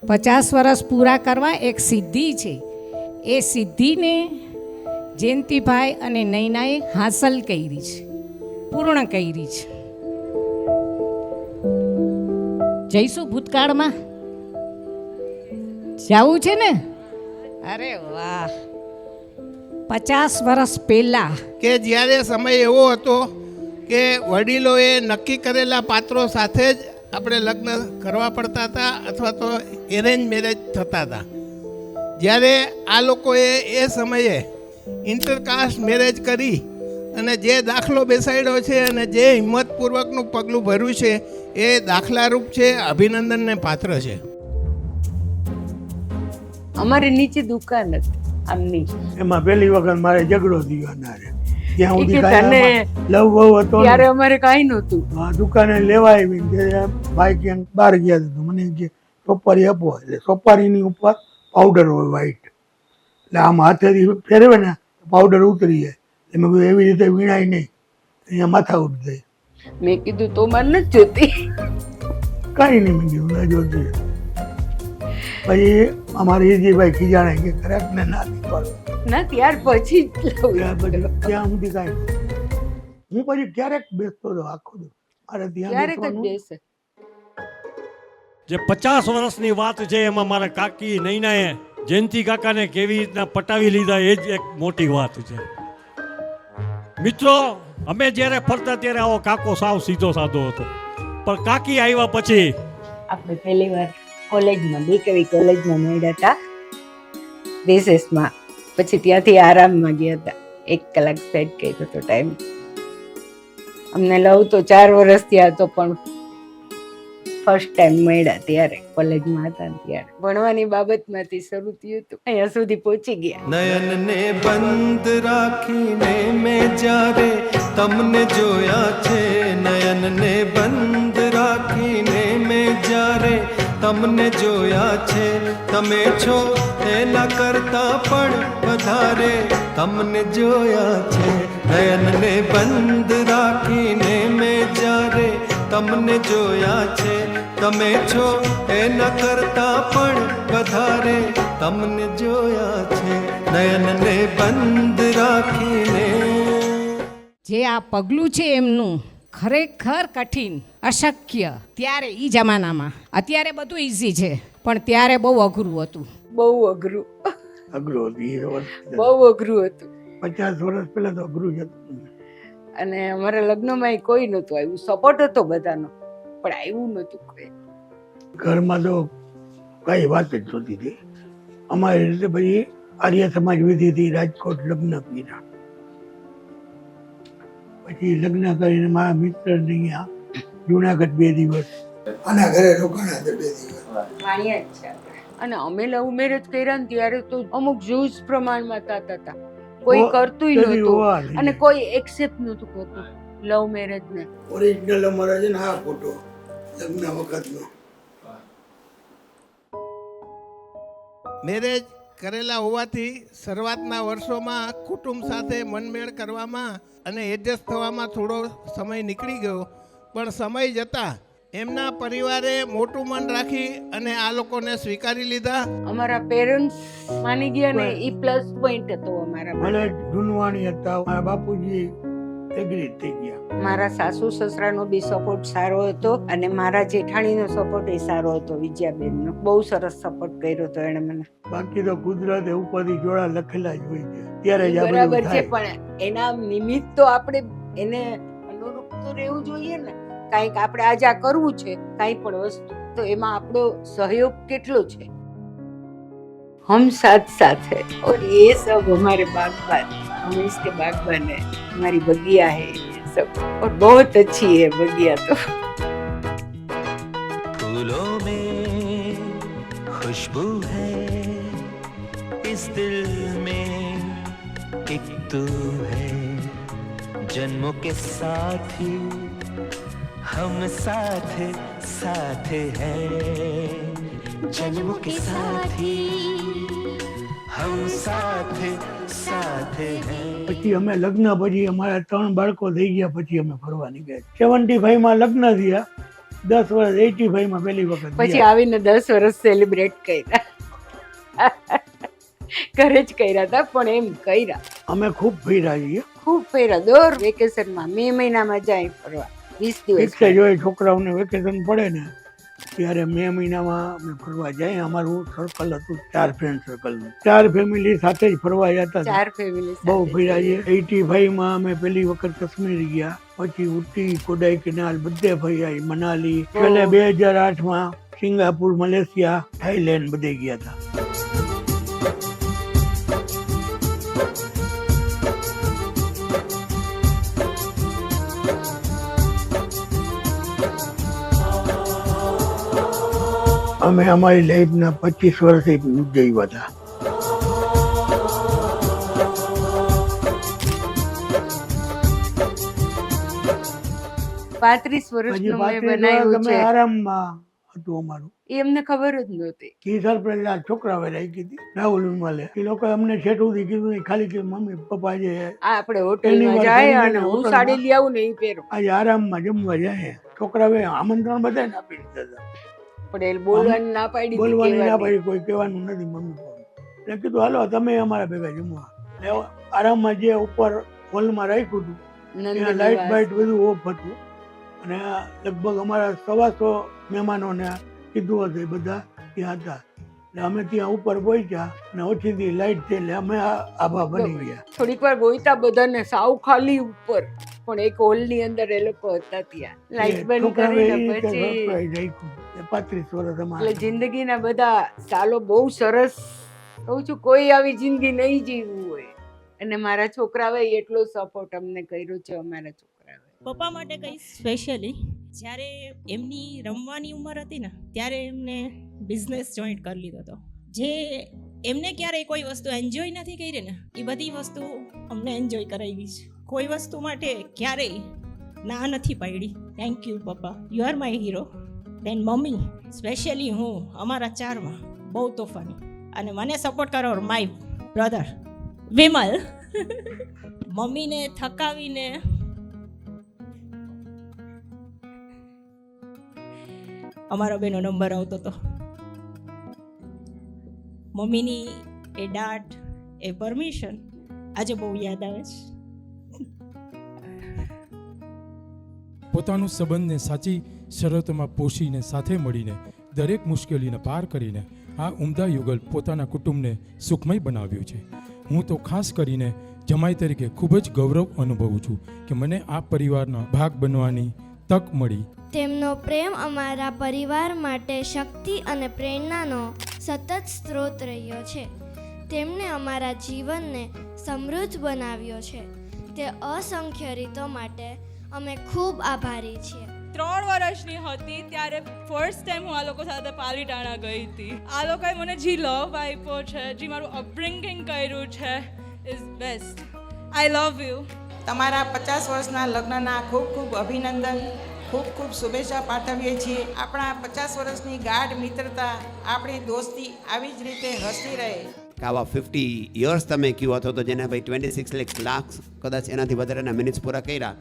50 વર્ષ પૂરા કરવા એક સિદ્ધિ છે. એ સિદ્ધિને જયંતિભાઈ અને નૈનાએ હાંસલ કરી છે, પૂર્ણ કરી છે. જઈશું ભૂતકાળમાં, જવું છે ને? અરે વાહ, 50 વર્ષ પહેલા કે જ્યારે સમય એવો હતો કે વડીલોએ નક્કી કરેલા પાત્રો સાથે જ આપણે લગ્ન કરવા પડતા હતા અથવા તો એરેન્જ મેરેજ થતા હતા. જ્યારે આ લોકોએ એ સમયે ઇન્ટરકાસ્ટ મેરેજ કરી અને જે દાખલો બેસાડ્યો છે અને જે હિંમતપૂર્વકનું પગલું ભર્યું છે એ દાખલારૂપ છે, અભિનંદનને પાત્ર છે. અમારે નીચે દુકાન હતી આમની, એમાં પહેલી વખત મારે ઝઘડો થયો ના રે ત્યાં ઈ સુધી કે તને લવ બહુ હતો ને. ત્યારે અમારે કાંઈ નહોતું. દુકાને લેવા આવી કે ભાઈ ક્યાંક બહાર ગયા હતા, મને કે સોપારી આપો, એટલે સોપારીની ઉપર પાવડર હોય વ્હાઈટ, એટલે આમ હાથેથી ફેરવે ને પાવડર ઉતરી જાય. એટલે મેં કીધું એવી રીતે વીણાય નહીં, અહીંયા માથા ઉઠ જાય. મેં કીધું તો મને નથી જોતી. કાંઈ નહીં, મેં કીધું ના જોતી. પછી અમારે ઈજીભાઈ ખીજાણે કે ખરેખ ને ના દીપાડો. ના ત્યાર પછી જ લઉં. ત્યાં પછી ત્યાં સુધી કાંઈ નહીં. હું પછી ક્યારેક બેસતો હતો આખો દિવસ. મારે ત્યાં ક્યારેક જ બેસવાનું. બેસે. જે 50 વર્ષની વાત છે એમાં મારા કાકી નૈનાએ જયંતિ કાકાને કેવી રીતના પટાવી લીધા એ જ એક મોટી વાત છે. મિત્રો, અમે જ્યારે ફરતા ત્યારે આવો કાકો સાવ સીધો સાધો હતો, પણ કાકી આવ્યા પછી આપણે પહેલી વાર કોલેજમાં, બીકેવી કોલેજમાં મળ્યા હતા રિસેસમાં. પછી ત્યાંથી આરામમાં ગયા હતા. 1 કલાક સેટ કર્યો હતો ટાઈમ. અમને લવ તો 4 વર્ષ થયા હતો, પણ ફર્સ્ટ ટાઈમ મળ્યા ત્યારે કોલેજમાં હતા ને ત્યારે. ભણવાની બાબતમાંથી શરૂ થયું હતું, અહીંયા સુધી પહોંચી ગયા. નયન ને બંધ રાખીને મેં જ્યારે તમને જોયા છે, નયન ને બંધ રાખીને મેં જ્યારે તમને જોયા છે, તમે છો એના કરતા પણ વધારે તમને જોયા છે. નયન ને બંધ રાખીને મેં જ્યારે તમને જોયા છે, તમે છો એના કરતા પણ વધારે તમને જોયા છે. નયન ને બંધ રાખીને. જે આ પગલું છે એમનું ખરેખર કઠિન, અશક્ય ત્યારે એ જમાનામાં. અત્યારે બધું ઇઝી છે, પણ ત્યારે બહુ અઘરું હતું. બહુ અઘરું, અઘરું હતું એ વર્ષ. બહુ અઘરું હતું. 50 વર્ષ પહેલા તો અઘરું જ હતું. અને અમારા લગ્નમાં કોઈ નહોતું આવ્યું. સપોર્ટ હતો બધાનો, પણ આવ્યું નહોતું કોઈ. ઘરમાં તો કઈ વાત જ જોતી હતી. અમારી રીતે પછી આર્ય સમાજ વિધિથી રાજકોટ લગ્ન કર્યા. પછી લગ્ન કરીને મારા મિત્ર અહીંયા જુનાગઢ 2 દિવસ, આના ઘરે રોકાણા 2 દિવસ. વાણિયા જ છે આપણે. અને અમે લવ મેરેજ કર્યા ને ત્યારે તો અમુક જૂજ પ્રમાણમાં થતા હતા. કોઈ કરતુંય નહોતું અને કોઈ એક્સેપ્ટ નહોતું કરતું લવ મેરેજ ને. ઓરિજિનલ અમારા છે ને આ ફોટો લગ્ન વખતનો. મેરેજ કરેલા હોવાથી શરૂઆતના વર્ષોમાં કુટુંબ સાથે મનમેળ કરવામાં અને એડજસ્ટ થવામાં થોડો સમય નીકળી ગયો, પણ સમય જતાં એમના પરિવારે મોટું મન રાખી અને આ લોકોને સ્વીકારી લીધા. અમારા પેરેન્ટ્સ માની ગયા ને એ પ્લસ પોઈન્ટ હતો અમારા. ભલે ઢૂંઢવાણી હતા, મારા બાપુજી એગ્રી થઈ ગયા. મારા સાસુ સસરાનો બી સપોર્ટ સારો હતો અને મારા જેઠાણીનો સપોર્ટ એ સારો હતો. વિજયાબેનનો બહુ સરસ સપોર્ટ કર્યો હતો એણે મને. બાકી તો કુદરતે ઉપરથી જોડા લખેલા જ હોય છે ત્યારે જ આ બધું બરાબર છે, થાય. પણ એના નિમિત્ત તો આપણે એને અનુરૂપ તો રહેવું જોઈએ ને. કાંઈક આપણે આજે આ કરવું છે, કાંઈ પણ વસ્તુ, તો એમાં આપણો સહયોગ કેટલો છે. હમ સાથ સાથ હૈ और ये सब हमारे बागबान, हम इसके बागबान है. हमारी बगिया है ये सब और बहुत अच्छी है बगिया तो. फूलों में खुशबू है, इस दिल में एक तू है, जन्मों के साथी हम साथ साथ हैं, जन्मों के साथी हम साथ साथ हैं. પછી અમે લગ્ન પછી અમારા 3 બાળકો થઈ ગયા પછી અમે ફરવા નીકળ્યા. 75 માં લગ્ન થયા 10 વર્ષ 85 માં પહેલી વખત પછી ગયા. આવીને 10 વર્ષ સેલિબ્રેટ કર્યા. ઘરે જ કર્યા હતા પણ એમ કર્યા. અમે ખૂબ ફર્યા છીએ. ખૂબ ફેરા દર વેકેશનમાં મે મહિનામાં જાય ફરવા 20 દિવસ. ઠીક છે, જો એ છોકરાઓને વેકેશન પડે ને ત્યારે મે મહિનામાં અમે ફરવા જઈએ. અમારું સર્કલ હતું 4 ફ્રેન્ડ સર્કલનું. 4 ફેમિલી સાથે જ ફરવા જતા હતા. 4 ફેમિલી બહુ ફર્યા છીએ. 85 માં અમે પહેલી વખત કાશ્મીર ગયા, પછી ઉટી, કોડાઈ કેનાલ બધે ફર્યા. મનાલી, છેલ્લે 2008 માં સિંગાપુર, મલેશિયા, થાઈલેન્ડ બધે ગયા હતા. અમે અમારી લાઈફના 25 વર્ષથી જઈવા હતા. પાંત્રીસ હજી વર્ષનું 35 મેં વર્ષ બનાવ્યું અમે છે. આરામમાં હતું અમારું. એ અમને ખબર જ નહોતી. ઈ સરપ્રાઈઝ આ છોકરાઓએ રાખી હતી રાહુલ ઉમાલે. એ લોકો અમને છેટુંથી કીધું નહીં, ખાલી કે મમ્મી પપ્પા જે આ આપણે પહેલી હોટલમાં વાર જાય જમીને અને હું હોટલમાં. સાડી લઈ આવું ને એ પહેરું. આજે આરામમાં જમવા જાય. છોકરાઓએ આમંત્રણ બધાને આપી દીધા હતા. પણ એ બોલવાની ના પાડી હતી, બોલવાની ના કહેવાની. પાડી, કોઈ કહેવાનું નથી મમ્મી પપ્પા. એટલે કીધું હાલો તમે અમારા ભેગા જમવા. એટલે આરામમાં જે ઉપર હોલમાં રાખ્યું હતું ત્યાં નંદની લાઇટ વાત. બાઇટ બધું ઓફ હતું અને લગભગ અમારા 125 મહેમાનોને કીધું હતું, એ બધા ત્યાં હતા. એટલે અમે ત્યાં ઉપર પહોંચ્યા અને ઓછીથી લાઇટ થઈ એટલે અમે આભા બની ગયા. થોડીક વાર ગોઈતા બધાને સાવ ખાલી ઉપર, પણ એક હોલ ની અંદર એ લોકો હતા ત્યાં. લાઈટ બંધ છોકરાઓએ કરીને એ રીતે પછી surprise રાખ્યું. એ 35 વર્ષ એટલે અમારા. જિંદગીના બધા સાલો બહુ સરસ. કહું છું કોઈ આવી જિંદગી નહીં જીવવું હોય. અને મારા છોકરાઓએ એટલો સપોર્ટ અમને કર્યો છે. અમારા છોકરાઓએ પપ્પા માટે કંઈ સ્પેશિયલી જ્યારે એમની રમવાની ઉંમર હતી ને ત્યારે એમને બિઝનેસ જોઈન્ટ કરી લીધો હતો. જે એમને ક્યારેય કોઈ વસ્તુ એન્જોય નથી કરી ને એ બધી વસ્તુ અમને એન્જોય કરાવી છે. કોઈ વસ્તુ માટે ક્યારેય ના નથી પાડી. થેન્ક યુ પપ્પા, you are my hero. Then મમ્મી, સ્પેશિયલી હું અમારા 4માં બહુ તોફાની અને મને સપોર્ટ કરો માય બ્રધર વિમલ. મમ્મીને થકાવીને અમારા બેનો નંબર આવતો હતો. મમ્મીની એ ડાંટ, એ પરમિશન આજે બહુ યાદ આવે છે. પોતાનું સંબંધને સાચી શરતોમાં પોષીને સાથે મળીને દરેક મુશ્કેલીને પાર કરીને આ ઉમદા યુગલ પોતાના કુટુંબને સુખમય બનાવ્યું છે. હું તો ખાસ કરીને જમાઈ તરીકે ખૂબ જ ગૌરવ અનુભવું છું કે મને આ પરિવારના ભાગ બનવાની તક મળી. તેમનો પ્રેમ અમારા પરિવાર માટે શક્તિ અને પ્રેરણાનો સતત સ્ત્રોત રહ્યો છે. તેમણે અમારા જીવનને સમૃદ્ધ બનાવ્યો છે. તે અસંખ્ય રીતો માટે અમે ખૂબ આભારી છીએ. 3 વર્ષની હતી ત્યારે ફર્સ્ટ ટાઈમ હું આ લોકો સાથે પાલીતાણા ગઈ હતી. આ લોકોએ મને જે લવ આપ્યો છે, જે મારું અપબ્રિંગિંગ કર્યું છે, is best. I love you. તમારા 50 વર્ષના લગ્નના ખૂબ ખૂબ અભિનંદન, ખૂબ ખૂબ શુભેચ્છા પાઠવીએ છીએ. આપણા 50 વર્ષની ગાઢ મિત્રતા, આપણી દોસ્તી આવી જ રીતે હસતી રહે. આવા 50 યર્સ તમે કયો હતો તો જેને ભાઈ 26 લાખ કદાચ એનાથી વધારેના મિનિટ્સ પૂરા કર્યા,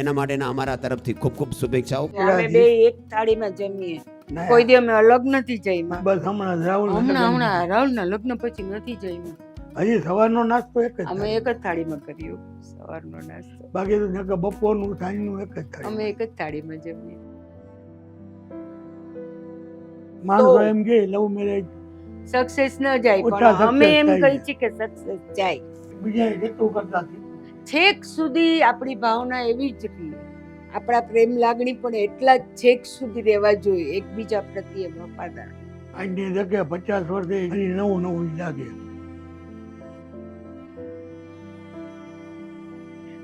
એના માટેના અમારા તરફથી ખૂબ ખૂબ શુભેચ્છાઓ. અમે બે એક થાળીમાં જમીએ. કોઈ દી અમે અલગ નથી જઈમાં. બસ હમણાં રાહુલ હમણાં રાહુલના લગ્ન પછી નથી જઈમાં. હજી સવારનો નાસ્તો એક જ અમે થાય. એક જ થાળીમાં કર્યું સવારનો નાસ્તો. બાકી તો નકર બપોરનું સાંજનું એક જ થાય. અમે એક જ થાળીમાં જમીએ. માણસો તો- એમ કે લવ મેરેજ સક્સેસ ન જાય ઓછા પણ અમે success એમ થાય કહી છીએ કે સક્સેસ જાય. બીજા જેટલું કરતા હતી. છેક સુધી આપણી ભાવના એવી જ રહી. આપણા પ્રેમ લાગણી પણ એટલા જ છેક સુધી રહેવા જોઈએ, એકબીજા પ્રત્યે વફાદાર. આજની જગ્યાએ 50 વર્ષે હજી નવું નવું જ લાગે.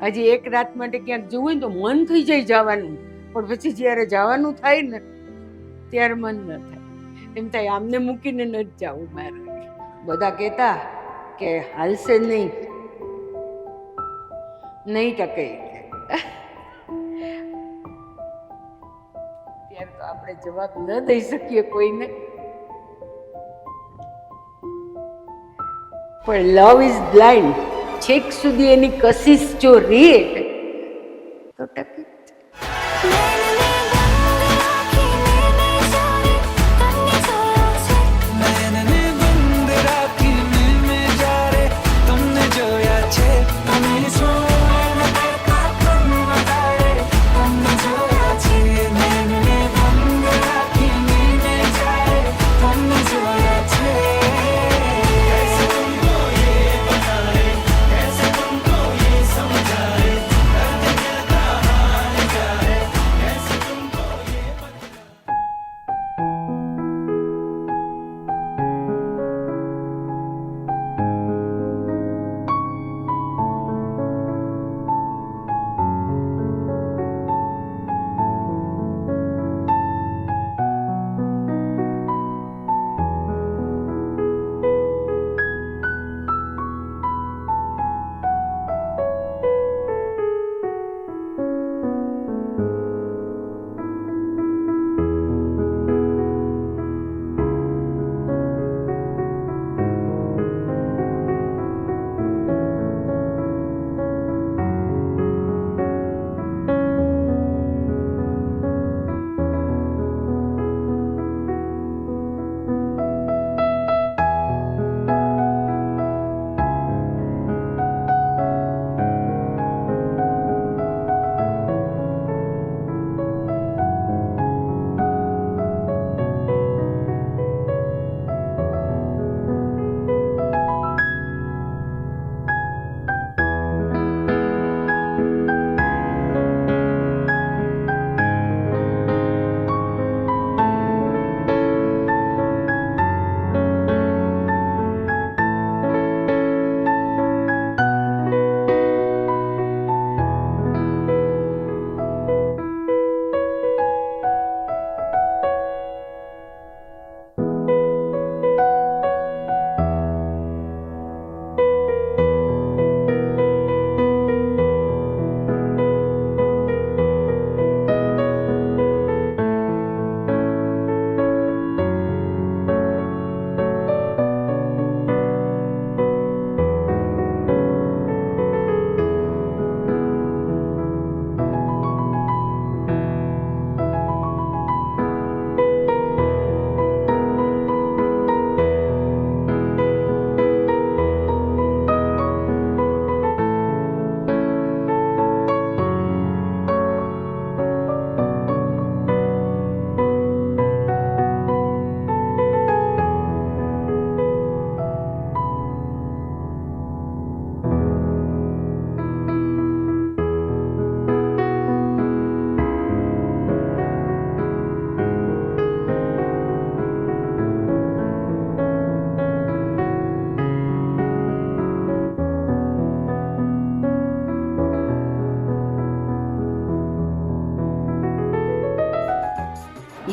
હજી એક રાત માટે ક્યાંક જવું હોય ને તો મન થઈ જાય જવાનું, પણ પછી જ્યારે જવાનું થાય ને ત્યારે મન ન થાય. એમ થાય આમને મૂકીને ન જ જવું મારે. બધા કહેતા કે હાલશે નહીં ટકે. ત્યારે તો આપણે જવાબ ન દઈ શકીએ કોઈને. પણ લવ ઇઝ બ્લાઇન્ડ. છેક સુધી એની કશિશ જો રહે તો ટકી.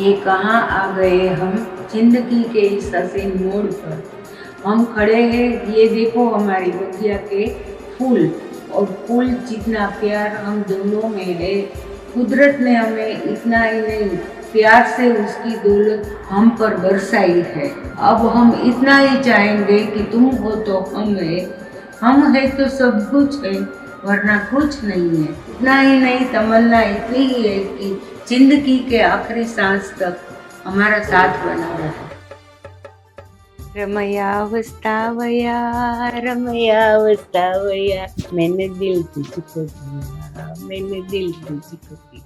ये कहाँ आ गए हम जिंदगी के इस हसीन मोड़ पर। हम खड़े हैं, ये देखो हमारी बगिया के फूल, और फूल जितना प्यार हम दोनों में है। कुदरत ने हमें इतना ही नहीं, प्यार से उसकी दौलत हम पर बरसाई है। अब हम इतना ही चाहेंगे कि तुम हो तो हम है तो सब कुछ है, वरना कुछ नहीं है। इतना ही नहीं, तमन्ना इतनी ही है कि जिंदगी के आखिरी सांस तक हमारा साथ बना रहे। रमयावस्थावया रमयावस्थावया, मैंने दिल तुझको दिया, मैंने दिल तुझको दिया।